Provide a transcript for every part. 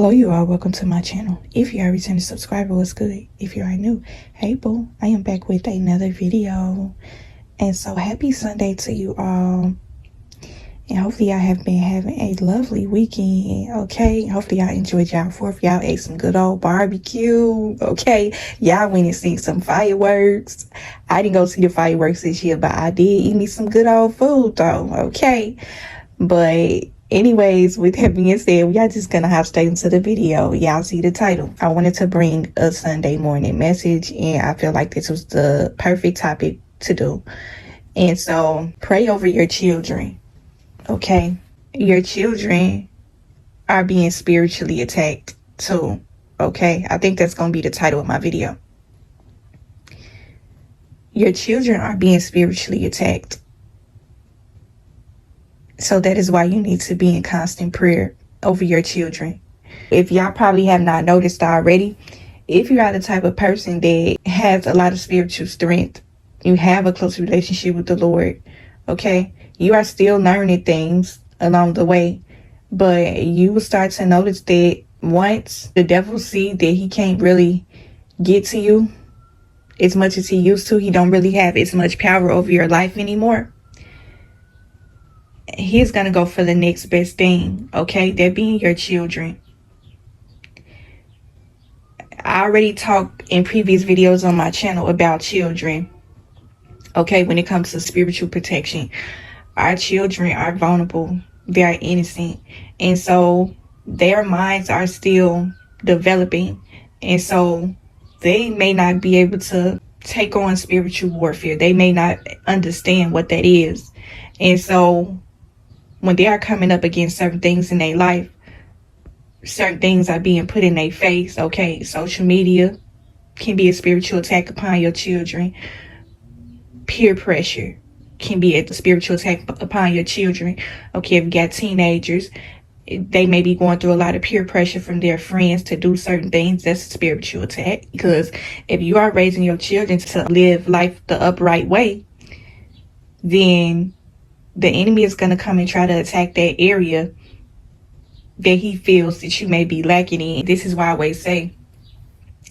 Hello you all, welcome to my channel. If you are a returning subscriber, what's good? If you are new, hey boo, I am back with another video. And so happy Sunday to you all. And hopefully y'all have been having a lovely weekend, okay? Hopefully y'all enjoyed y'all 4th. Y'all ate some good old barbecue, okay? Y'all went and seen some fireworks. I didn't go see the fireworks this year, but I did eat me some good old food though, okay? But anyways, with that being said, we are just gonna hop straight into the video. Y'all see the title. I wanted to bring a Sunday morning message, and I feel like this was the perfect topic to do. And so pray over your children, okay? Your children are being spiritually attacked too, okay? I think that's gonna be the title of my video. Your children are being spiritually attacked. So that is why you need to be in constant prayer over your children. If y'all probably have not noticed already, if you are the type of person that has a lot of spiritual strength, you have a close relationship with the Lord, okay? You are still learning things along the way, but you will start to notice that once the devil see that he can't really get to you as much as he used to, he don't really have as much power over your life anymore. He's going to go for the next best thing, okay? That being your children. I already talked in previous videos on my channel about children, okay? When it comes to spiritual protection, our children are vulnerable. They are innocent. And so their minds are still developing. And so they may not be able to take on spiritual warfare. They may not understand what that is. And so when they are coming up against certain things in their life, certain things are being put in their face, okay? Social media can be a spiritual attack upon your children. Peer pressure can be a spiritual attack upon your children, okay? If you got teenagers, they may be going through a lot of peer pressure from their friends to do certain things. That's a spiritual attack, because if you are raising your children to live life the upright way, then the enemy is going to come and try to attack that area that he feels that you may be lacking in. This is why I always say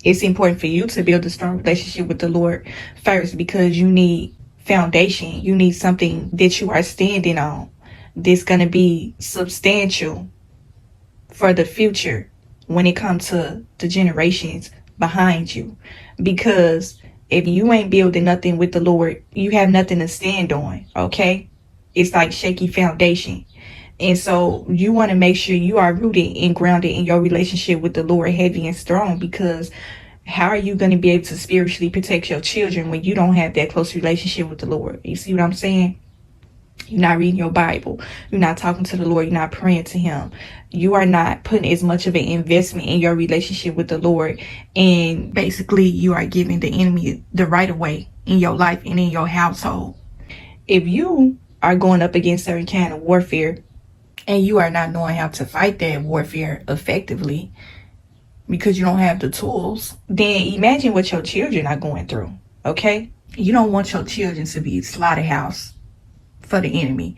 it's important for you to build a strong relationship with the Lord first, because you need foundation. You need something that you are standing on that's going to be substantial for the future when it comes to the generations behind you. Because if you ain't building nothing with the Lord, you have nothing to stand on, okay? It's like shaky foundation. And so you want to make sure you are rooted and grounded in your relationship with the Lord, heavy and strong, because how are you going to be able to spiritually protect your children when you don't have that close relationship with the Lord? You see what I'm saying? You're not reading your Bible. You're not talking to the Lord. You're not praying to him. You are not putting as much of an investment in your relationship with the Lord. And basically you are giving the enemy the right of way in your life and in your household. If you are going up against certain kind of warfare and you are not knowing how to fight that warfare effectively because you don't have the tools, then imagine what your children are going through, okay? You don't want your children to be a slaughterhouse for the enemy.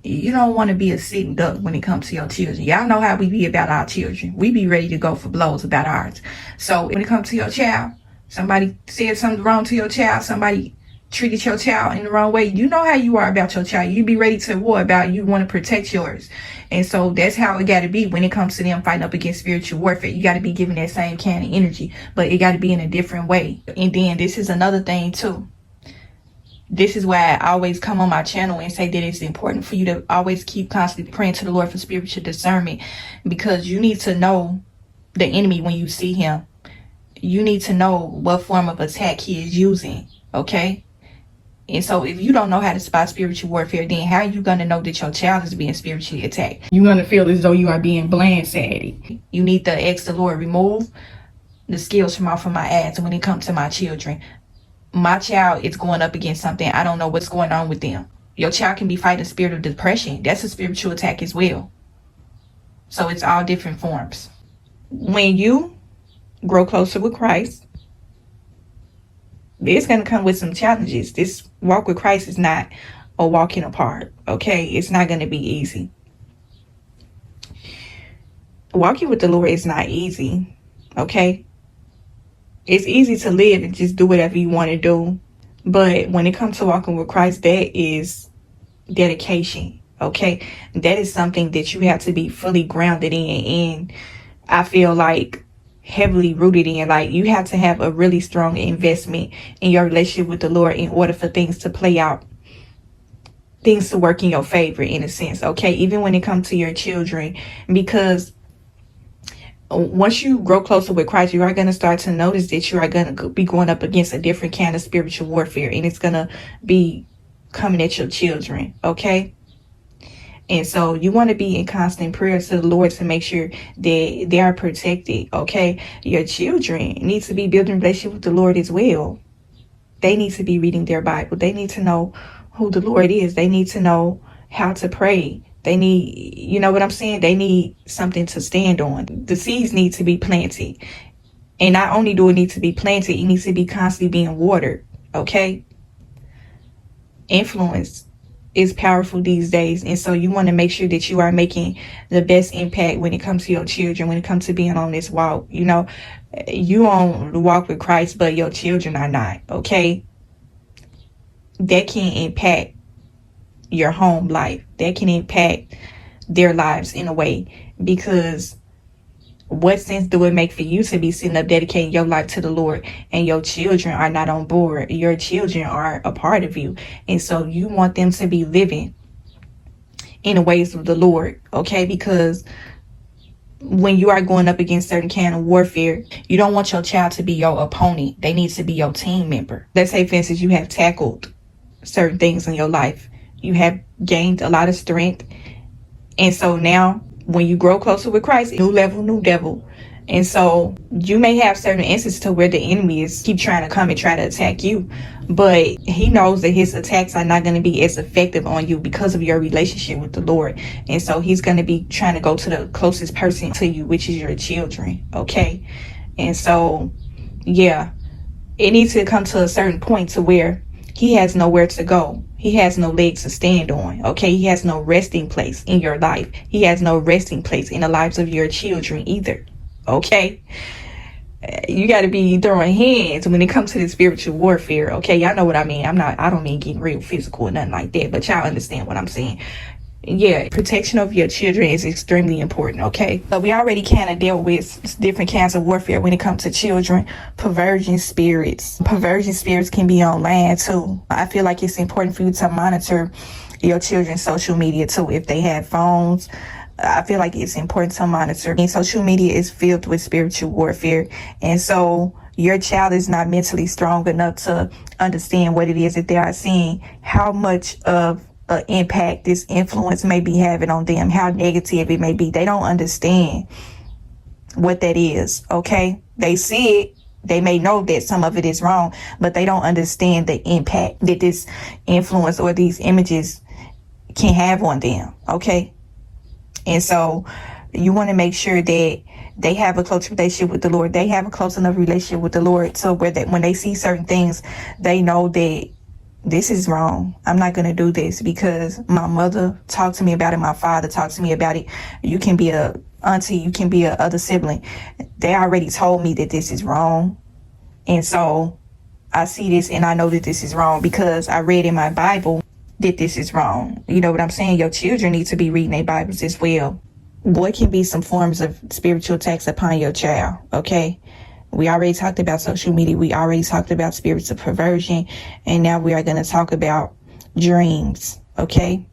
You don't want to be a sitting duck when it comes to your children. Y'all know how we be about our children. We be ready to go for blows about ours. So when it comes to your child, somebody said something wrong to your child, somebody treated your child in the wrong way, you know how you are about your child. You be ready to war about, you want to protect yours. And so that's how it got to be when it comes to them fighting up against spiritual warfare. You got to be giving that same kind of energy, but it got to be in a different way. And then this is another thing too. This is why I always come on my channel and say that it's important for you to always keep constantly praying to the Lord for spiritual discernment, because you need to know the enemy when you see him. You need to know what form of attack he is using, okay? And so if you don't know how to spot spiritual warfare, then how are you going to know that your child is being spiritually attacked? You're going to feel as though you are being blanched at it. You need to ask the Lord, remove the scales from off of my eyes when it comes to my children. My child is going up against something. I don't know what's going on with them. Your child can be fighting a spirit of depression. That's a spiritual attack as well. So it's all different forms. When you grow closer with Christ, it's going to come with some challenges. This walk with Christ is not a walk in the park, okay? It's not going to be easy. Walking with the Lord is not easy, okay? It's easy to live and just do whatever you want to do. But when it comes to walking with Christ, that is dedication, okay? That is something that you have to be fully grounded in. And I feel like heavily rooted in. Like, you have to have a really strong investment in your relationship with the Lord in order for things to play out, things to work in your favor, in a sense, okay? Even when it comes to your children, because once you grow closer with Christ, you are going to start to notice that you are going to be going up against a different kind of spiritual warfare, and it's going to be coming at your children, okay? And so you want to be in constant prayer to the Lord to make sure that they are protected, okay? Your children need to be building a relationship with the Lord as well. They need to be reading their Bible. They need to know who the Lord is. They need to know how to pray. They need, you know what I'm saying? They need something to stand on. The seeds need to be planted. And not only do it need to be planted, it needs to be constantly being watered, okay? Influence is powerful these days, and so you want to make sure that you are making the best impact when it comes to your children, when it comes to being on this walk. You know, you on the walk with Christ, but your children are not, okay? That can impact your home life. That can impact their lives in a way, because what sense do it make for you to be sitting up dedicating your life to the Lord and your children are not on board? Your children are a part of you, and so you want them to be living in the ways of the Lord, okay? Because when you are going up against certain kind of warfare, you don't want your child to be your opponent. They need to be your team member. Let's say, for instance, you have tackled certain things in your life. You have gained a lot of strength, and so now when you grow closer with Christ, new level, new devil. And so you may have certain instances to where the enemy is keep trying to come and try to attack you, but he knows that his attacks are not going to be as effective on you because of your relationship with the Lord. And so he's going to be trying to go to the closest person to you, which is your children, okay? And so, yeah, it needs to come to a certain point to where he has nowhere to go. He has no legs to stand on, okay? He has no resting place in your life. He has no resting place in the lives of your children either, okay? You got to be throwing hands when it comes to the spiritual warfare, okay? Y'all know what I mean. I don't mean getting real physical or nothing like that, but y'all understand what I'm saying. Yeah, protection of your children is extremely important, okay? But we already kind of dealt with different kinds of warfare when it comes to children. Perversion spirits. Perversion spirits can be online too. I feel like it's important for you to monitor your children's social media too. If they have phones, I feel like it's important to monitor. And social media is filled with spiritual warfare. And so your child is not mentally strong enough to understand what it is that they are seeing, how much of impact this influence may be having on them, how negative it may be. They don't understand what that is, okay? They see it, they may know that some of it is wrong, but they don't understand the impact that this influence or these images can have on them, okay? And so you want to make sure that they have a close relationship with the Lord. They have a close enough relationship with the Lord so where that when they see certain things, they know that this is wrong. I'm not going to do this because my mother talked to me about it. My father talked to me about it. You can be a auntie. You can be a other sibling. They already told me that this is wrong. And so I see this and I know that this is wrong because I read in my Bible that this is wrong. You know what I'm saying? Your children need to be reading their Bibles as well. What can be some forms of spiritual attacks upon your child? Okay. We already talked about social media. We already talked about spirits of perversion. And now we are going to talk about dreams, okay?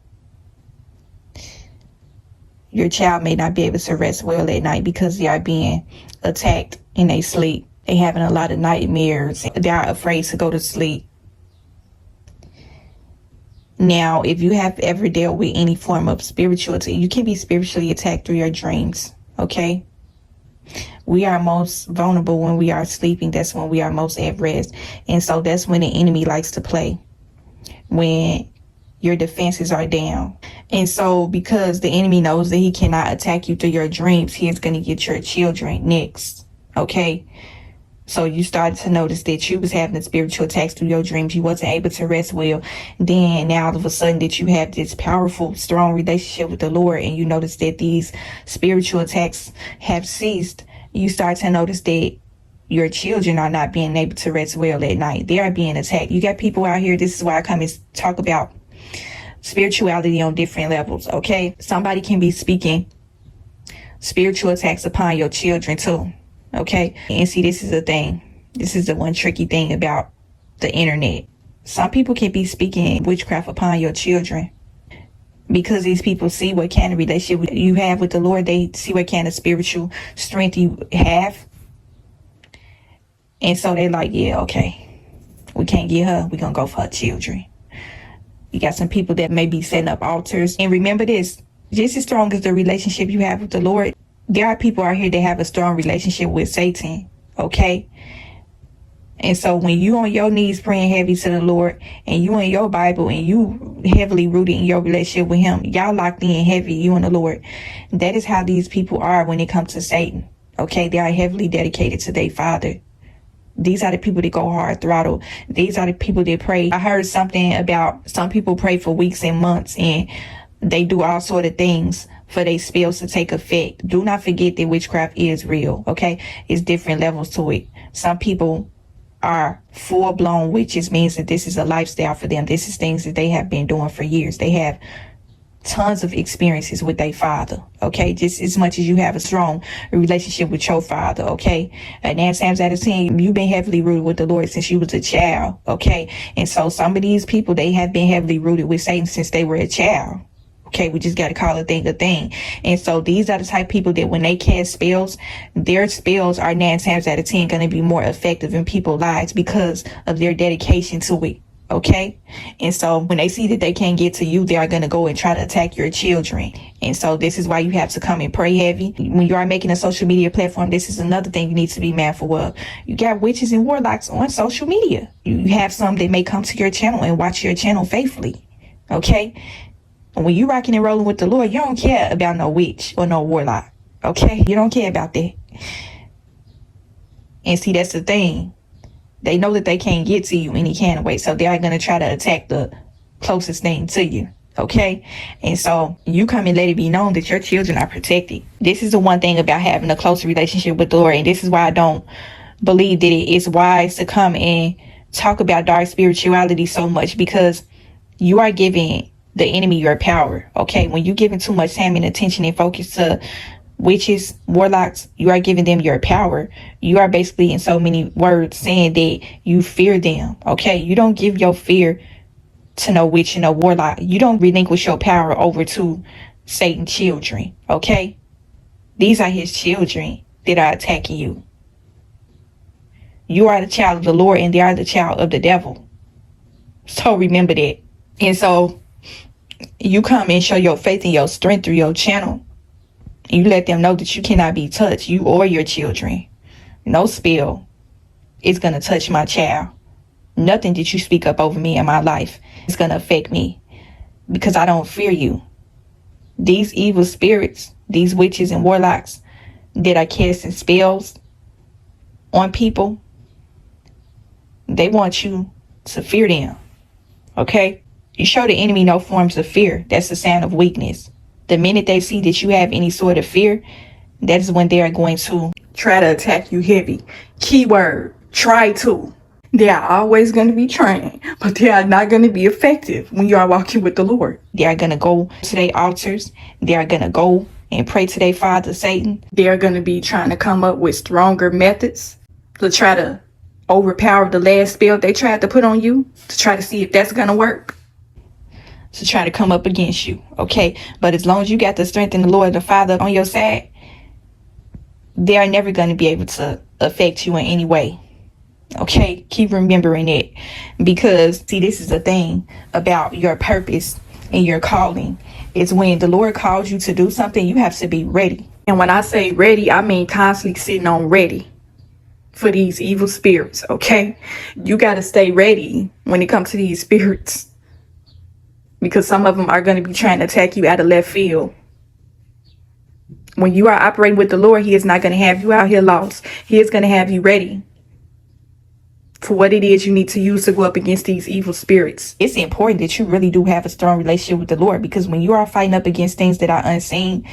Your child may not be able to rest well at night because they are being attacked in their sleep. They're having a lot of nightmares. They are afraid to go to sleep. Now, if you have ever dealt with any form of spirituality, you can be spiritually attacked through your dreams, okay? We are most vulnerable when we are sleeping. That's when we are most at rest. And so that's when the enemy likes to play, when your defenses are down. And so because the enemy knows that he cannot attack you through your dreams, he is going to get your children next. Okay. So you started to notice that you was having the spiritual attacks through your dreams. You wasn't able to rest well. Then now all of a sudden that you have this powerful, strong relationship with the Lord, and you notice that these spiritual attacks have ceased. You start to notice that your children are not being able to rest well at night. They are being attacked. You got people out here. This is why I come and talk about spirituality on different levels. Okay. Somebody can be speaking spiritual attacks upon your children too. Okay. And see, this is the thing. This is the one tricky thing about the internet. Some people can be speaking witchcraft upon your children because these people see what kind of relationship you have with the Lord. They see what kind of spiritual strength you have. And so they're like, yeah, okay, we can't get her. We're going to go for her children. You got some people that may be setting up altars. And remember this, just as strong as the relationship you have with the Lord, there are people out here that have a strong relationship with Satan, okay? And so when you on your knees praying heavy to the Lord, and you in your Bible, and you heavily rooted in your relationship with him, y'all locked in heavy, you and the Lord. That is how these people are when it comes to Satan, okay? They are heavily dedicated to their Father. These are the people that go hard throttle. These are the people that pray. I heard something about some people pray for weeks and months, and they do all sort of things for their spells to take effect. Do not forget that witchcraft is real, okay? It's different levels to it. Some people are full-blown witches, means that this is a lifestyle for them. This is things that they have been doing for years. They have tons of experiences with their father, okay? Just as much as you have a strong relationship with your father, okay? And 9 times out of 10, you've been heavily rooted with the Lord since you was a child, okay? And so some of these people, they have been heavily rooted with Satan since they were a child. Okay, we just got to call a thing a thing. And so these are the type of people that when they cast spells, their spells are 9 times out of 10 going to be more effective in people's lives because of their dedication to it. Okay. And so when they see that they can't get to you, they are going to go and try to attack your children. And so this is why you have to come and pray heavy. When you are making a social media platform, this is another thing you need to be mindful of. You got witches and warlocks on social media. You have some that may come to your channel and watch your channel faithfully. Okay. When you rocking and rolling with the Lord, you don't care about no witch or no warlock. Okay? You don't care about that. And see, that's the thing. They know that they can't get to you any kind of way. So they are going to try to attack the closest thing to you. Okay? And so you come and let it be known that your children are protected. This is the one thing about having a close relationship with the Lord. And this is why I don't believe that it is wise to come and talk about dark spirituality so much, because you are giving the enemy your power. Okay, when you giving too much time and attention and focus to witches, warlocks, you are giving them your power. You are basically, in so many words, saying that you fear them. Okay, you don't give your fear to no witch and no warlock. You don't relinquish your power over to Satan's children. Okay, these are his children that are attacking you. You are the child of the Lord, and they are the child of the devil. So remember that. And so you come and show your faith and your strength through your channel. You let them know that you cannot be touched, you or your children. No spell is going to touch my child. Nothing that you speak up over me in my life is going to affect me, because I don't fear you. These evil spirits, these witches and warlocks that are casting spells on people, they want you to fear them. Okay? You show the enemy no forms of fear. That's a sign of weakness. The minute they see that you have any sort of fear, that is when they are going to try to attack you heavy. Keyword, try to. They are always going to be trying, but they are not going to be effective when you are walking with the Lord. They are going to go to their altars. They are going to go and pray to their father, Satan. They are going to be trying to come up with stronger methods to try to overpower the last spell they tried to put on you, to try to see if that's going to work, to try to come up against you. Okay, but as long as you got the strength in the Lord, the Father on your side, they are never going to be able to affect you in any way. Okay, keep remembering it, because see, this is the thing about your purpose and your calling, is when the Lord calls you to do something, you have to be ready. And when I say ready, I mean constantly sitting on ready for these evil spirits. Okay, you got to stay ready when it comes to these spirits, because some of them are going to be trying to attack you out of left field. When you are operating with the Lord, he is not going to have you out here lost. He is going to have you ready. for what it is you need to use to go up against these evil spirits. It's important that you really do have a strong relationship with the Lord, because when you are fighting up against things that are unseen,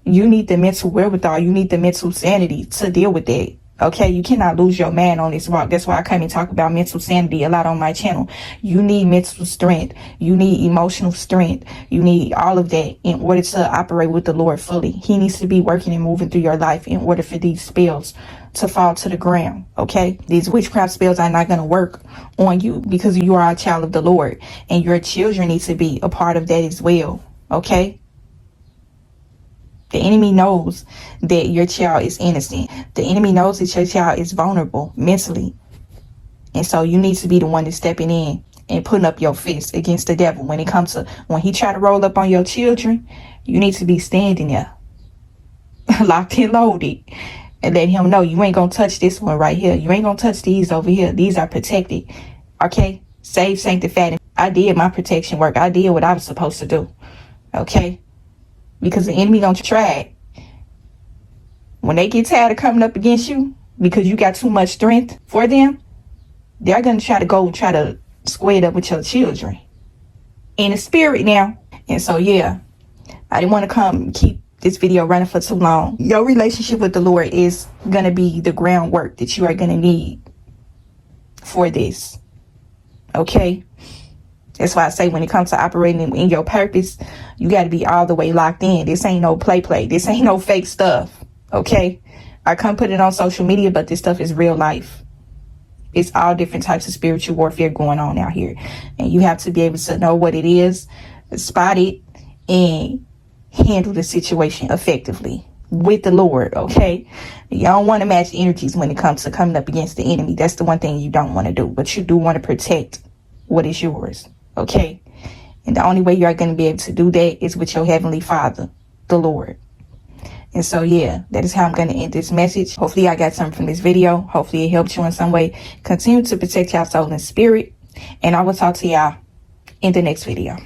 you need the mental wherewithal, you need the mental sanity to deal with that. Okay, you cannot lose your man on this walk. That's why I come and talk about mental sanity a lot on my channel. You need mental strength. You need emotional strength. You need all of that in order to operate with the Lord fully. He needs to be working and moving through your life in order for these spells to fall to the ground. Okay, these witchcraft spells are not going to work on you, because you are a child of the Lord, and your children need to be a part of that as well. Okay. The enemy knows that your child is innocent. The enemy knows that your child is vulnerable mentally. And so you need to be the one that's stepping in and putting up your fist against the devil. When it comes to, when he try to roll up on your children, you need to be standing there, locked and loaded, and let him know you ain't going to touch this one right here. You ain't going to touch these over here. These are protected. Okay? Saved, sanctified. I did my protection work. I did what I was supposed to do. Okay? Because the enemy gonna try it. When they get tired of coming up against you because you got too much strength for them, they're gonna try to go and try to square it up with your children in the spirit now. And so yeah, I didn't want to come keep this video running for too long. Your relationship with the Lord is gonna be the groundwork that you are gonna need for this. Okay? That's why I say when it comes to operating in your purpose, you got to be all the way locked in. This ain't no play. This ain't no fake stuff. Okay? I can't put it on social media, but this stuff is real life. It's all different types of spiritual warfare going on out here. And you have to be able to know what it is, spot it, and handle the situation effectively with the Lord. Okay? You don't want to match energies when it comes to coming up against the enemy. That's the one thing you don't want to do. But you do want to protect what is yours. Okay, and the only way you're going to be able to do that is with your Heavenly Father, the Lord. And so, yeah, that is how I'm going to end this message. Hopefully, I got something from this video. Hopefully, it helped you in some way. Continue to protect your soul and spirit. And I will talk to y'all in the next video.